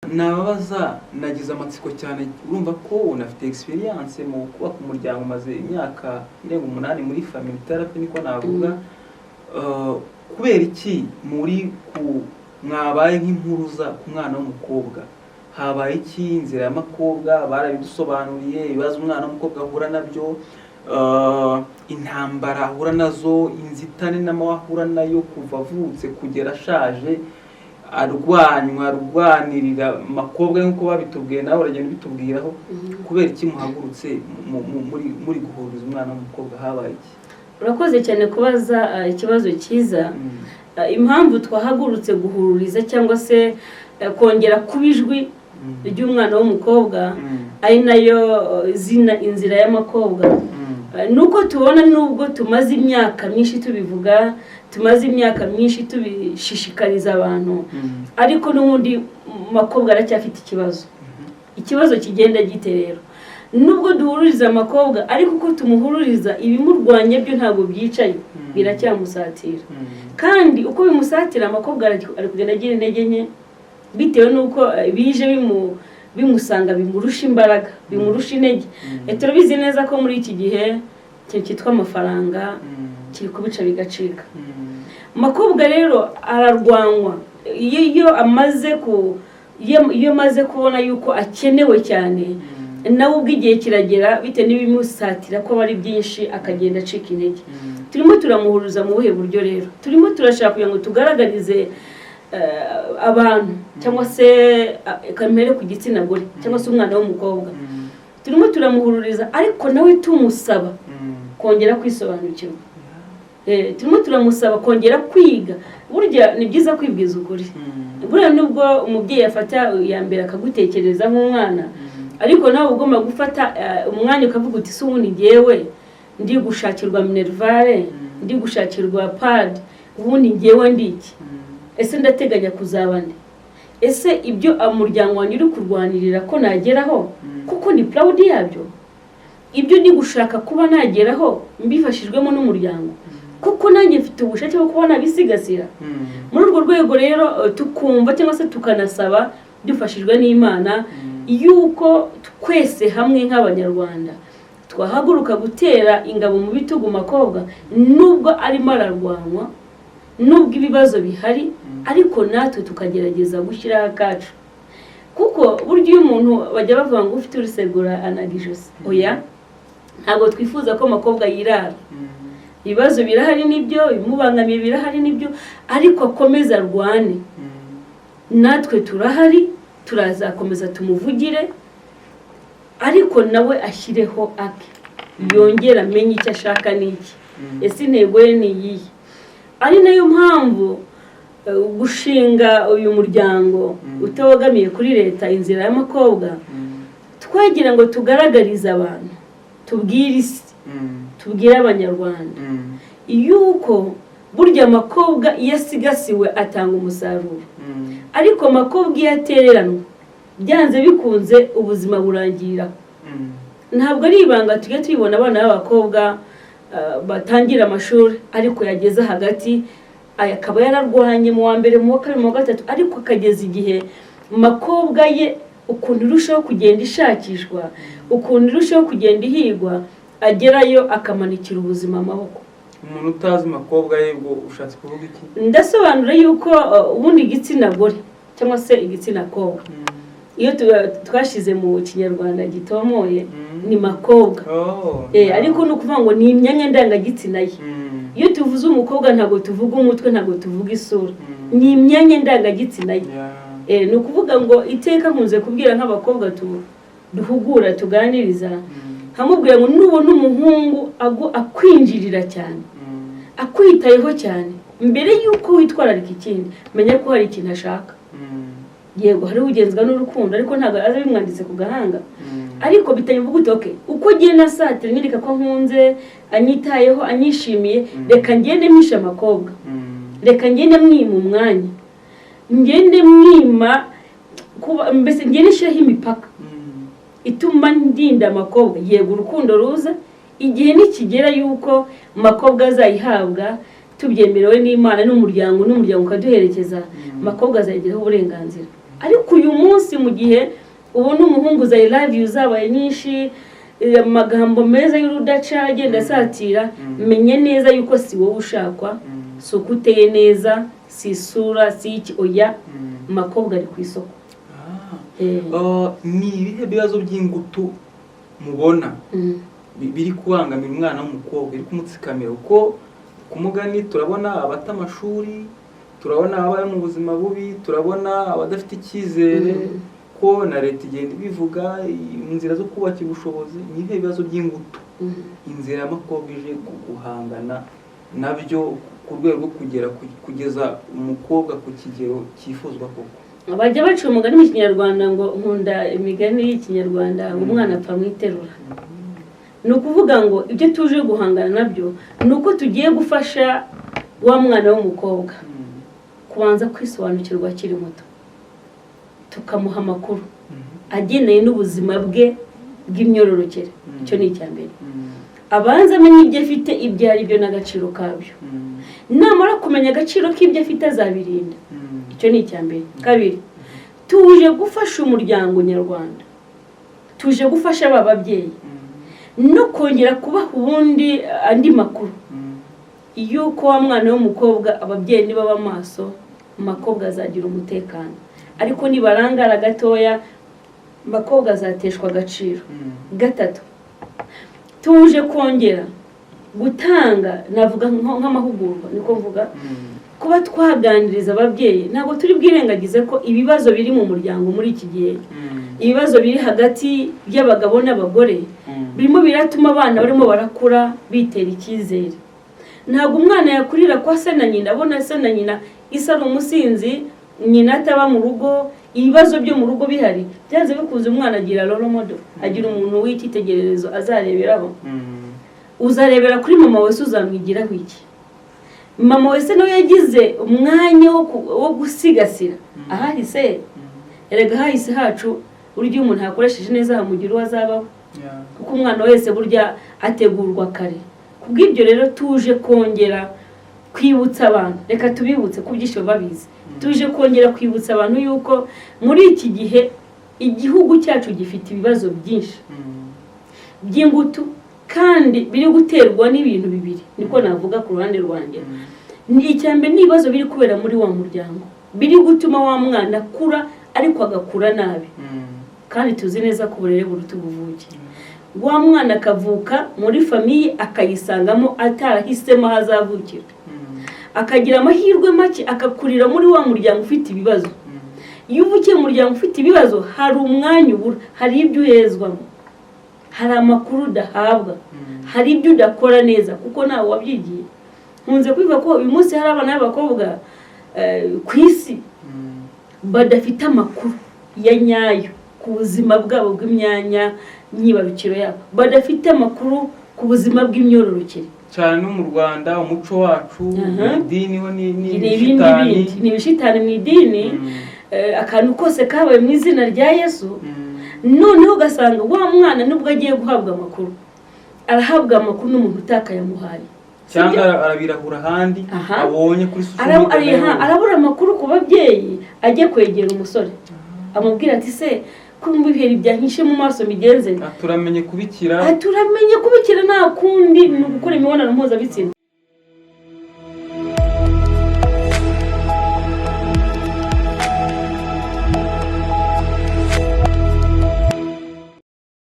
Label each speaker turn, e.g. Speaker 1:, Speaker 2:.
Speaker 1: nababaza nagize amatsiko cyane urumva ko unafite experience mu kuba ku muryango maze imyaka irenga 8 muri family therapy niko navuga kubera iki muri ku mwabaye nk'impuruza ku mwana w'umukobwa habaye iki inzira y'amakobwa barabidusobanuriye ibibazo umwana w'umukobwa ahura nabyo intambara ahura nazo inzitane n'amahura nayo kuva avutse kugera ashaje arwanirira makobwa nkuko babitubwiye nawe uragenda bitubwiraho kubera iki muhagurutse muri guhuriza umwana w'umukobwa habaye iki
Speaker 2: urakoze cyane kubaza ikibazo cyiza impamvu twahagurutse guhururiza cyangwa se kongera kubijwi ry'umwana w'umukobwa ari nayo zina inzira y'amakobwa nuko tubona nubwo tumaze imyaka myinshi tubivuga tumaze imyaka myinshi tubishishikariza abantu ariko n'ubundi makobwa aracyafite ikibazo kigenda gite rero nubwo duhururiza amakobwa ariko uko tumuhururiza ibimurwanya byo ntabwo byicaye biracyamusatira kandi uko bimusatira amakobwa ari kugenda agira intege nke bitewe nuko bije bimusanga bimurusha imbaraga bimurusha intege turabizi neza ko muri iki gihe cyitwa amafaranga kiri kubica bigacika makobwa rero ararwanwa iyo amaze kubona yuko akenewe cyane nawe ubw'igihe kiragera bite n'ibimusatira ko bari byinshi akagenda acika intege turimo turamuhuruza mu buhe buryo rero turimo turashaka kugira ngo tugaragarize abantu cyangwa se kamere ku gitsina gore cyangwa se umwana w'umukobwa turimo turamuhururiza ariko nawe tumusaba kongera kwisobanukirwa turimo turamusaba kongera kwiga burya ni byiza kwibwiza ukuri burya nubwo umubyeyi afata ya mbere akagutekereza nk'umwana ariko nawe ugomba gufata umwanya ukavuga uti ubundi ngewe ndi gushakirwa minervare ndi gushakirwa pad ubundi ngewe ndiki ese ndateganya kuzaba nde ese ibyo umuryango wanjye uri kurwanirira ko nageraho kuko ni proud yabyo ibyo ndi gushaka kuba nageraho mbifashijwemo n'umuryango kuko nanjye mfite ubushake bwo kubona bisigasira muri urwo rwego rero tukumva cyangwa se tukanasaba dufashijwe n'Imana yuko twese hamwe nk'abanyarwanda twahaguruka gutera ingabo mu bitugu makobwa nubwo arimo ararwanwa nubwo ibibazo bihari ariko natwe tukagerageza gushyiraho akacu kuko buryo iyo umuntu bajya bavuga ngo ufite urusegura anagijose oya ntabwo twifuza ko makobwa yirara ibibazo birahari nibyo bimubangamiye birahari nibyo ariko akomeza arwane natwe turahari turazakomeza tumuvugire ariko nawe ashyireho ake yongera amenye icyo ashaka n'iki ese intego ye ni iyihe ari nayo mpamvu gushinga uyu muryango utabogamiye kuri leta inzira y'amakobwa twagira ngo tugaragarize abantu tubwire isi tubwire abanyarwanda yuko burya amakobwa iyo asigasiwe atanga umusaruro ariko amakobwa iyo atereranwa byanze bikunze ubuzima burangirira ntabwo ari ibanga tujya tubibona abana b'abakobwa batangira amashuri ariko yageze hagati akaba yararwanye mu wa mbere mu wa kabiri mu wa gatatu ariko akageza igihe makobwa ye ukuntu irushaho kugenda ishakishwa ukuntu irushaho kugenda ihigwa agerayo akamanikira ubuzima amaboko
Speaker 1: umuntu utazi makobwa ye ngo ushatse kuvuga iki
Speaker 2: ndasobanura yuko ubundi igitsina gore cyangwa se igitsina kobwa iyo twashize mu kinyarwanda gitomoye ni makobwa ariko no kuvuga ngo ni imyanya ndangagitsina ye iyo tuvuze umukobwa ntabwo tuvuga umutwe ntabwo tuvuga isura ni imyanya ndangagitsina ye ni ukuvuga ngo iteka nkunze kubwira nk'abakobwa duhugura tuganiriza nkamubwira ngo nubona umuhungu akwinjirira cyane akwitayeho cyane mbere yuko witwararika ikindi menya ko hari ikintu ashaka yego hari ugenzwa n'urukundo ariko ntabwo aza bimwanditse ku gahanga ariko bitanyivuga utoke uko agenda asatira nyereka ko nkunze anyitayeho anyishimiye reka ngende mwishe amakobwa reka ngende mwima umwanya ngende mwima mbese ngende shiraho imipaka ituma ndinda amakobwa yego urukundo ruza igihe nikigera yuko makobwa azayihabwa tubyemerewe n'Imana n'umuryango ukaduherekeza makobwa azagiraho uburenganzira ariko uyu munsi mu gihe ubona umuhungu za I love you zabaye nyinshi, amagambo meza y'urudaca agenda asatira, menye neza yuko si wowe ushakwa, si uko uteye neza, si isura, si iki, oya, makobwa ari ku isoko.
Speaker 1: Ni ibihe bibazo by'ingutu mubona biri kubangamira umwana w'umukobwa, biri kumutsikamira? Uko ku mugani turabona abata amashuri, turabona abari mu buzima bubi, turabona abadafite icyizere, ko na leta igenda ibivuga inzira zo kubaka ubushobozi. Ni ibihe bibazo by'ingutu inzira y'amakobwa ije guhangana nabyo ku rwego rwo kugeza umukobwa ku kigero cyifuzwa koko?
Speaker 2: Bajya baca umugani mu Kinyarwanda ngo nkunda imigani y'Ikinyarwanda ngo umwana apfa mwiterura. Ni ukuvuga ngo ibyo tuje guhangana nabyo ni uko tugiye gufasha wa mwana w'umukobwa kubanza kwisobanukirwa akiri muto, tukamuha amakuru ageneye n'ubuzima bwe bw'imyororokere. Icyo ni icyambere, abanza amenye ibyo afite, ibyo ari byo n'agaciro kabyo. Namara kumenya agaciro k'ibyo afite azabirinda. Icyo ni icyambere. Kabiri, tuje gufasha umuryango nyarwanda, tuje gufasha aba babyeyi no kongera kubaha ubundi andi makuru yuko wa mwana w'umukobwa ababyeyi niba bamaso, makobwa azagira umutekano, ariko nibarangara gatoya makobwa azateshwa agaciro. Gatatu, tuje kongera gutanga, navuga nk'amahugurwa, niko mvuga, kuba twaganiriza ababyeyi. Ntabwo turi bwirengagize ko ibibazo biri mu muryango muri iki gihe, ibibazo biri hagati y'abagabo n'abagore, birimo biratuma abana barimo barakura bitera icyizere. Ntabwo umwana yakurira kwa se na nyina, abona se na nyina isa ari umusinzi, nyina ataba mu rugo, ibibazo byo mu rugo bihari, byanze bikunze umwana agira role model, agira umuntu w'icyitegererezo azareberaho. Uzarebera kuri mama wese, uzamwigiraho iki? Mama wese nawe yagize umwanya wo gusigasira ahahise. Erega hahise hacu uryo umuntu yakoresheje neza hamugira uwo azabaho, kuko umwana wese burya ategurwa kare. Kubw'ibyo rero tuje kongera kwibutsa abantu, reka tubibutse ku byinshi babizi, tuje kongera kwibutsa abantu yuko muri iki gihe igihugu cyacu gifite ibibazo byinshi by'ingutu, kandi biri guterwa n'ibintu bibiri, niko navuga ku ruhande rwanjye. Ni icyambere n'ibibazo biri kubera muri wa muryango, biri gutuma wa mwana akura ariko agakura nabi. Kandi tuzi neza ko uburere buruta ubuvuke. Wa mwana akavuka muri famiye akayisangamo atarahisemo hazavukira, akagira amahirwe make, akakurira muri wa muryango ufite ibibazo. Iyo uvukiye mu muryango ufite ibibazo, hari umwanya ubura, hari ibyo uhezwamo, hari amakuru udahabwa, hari ibyo udakora neza kuko nawe wabyigiye. Nkunze kwivuga ko uyu munsi hari abana b'abakobwa ku isi badafite amakuru ya nyayo ku buzima bwabo bw'imyanya myibarukiro yabo, badafite amakuru ku buzima bw'imyororokere. Cyane
Speaker 1: no mu Rwanda umuco wacu, idini ho ni
Speaker 2: ibishitani mu idini, akantu kose kabaye mu izina rya Yesu. Noneho ugasanga wa mwana nubwo agiye guhabwa amakuru, arahabwa amakuru n'umuntu utakayamuhaye,
Speaker 1: cyangwa arabirahura ahandi abonye kuri social media.
Speaker 2: Arabura amakuru ku babyeyi, ajye kwegera umusore amubwira ati se kumva ibiheri byanhishe mu maso migenze.
Speaker 1: Turamenye kubikira
Speaker 2: nta kundi ni ugukora imibonano mpuzabitsina.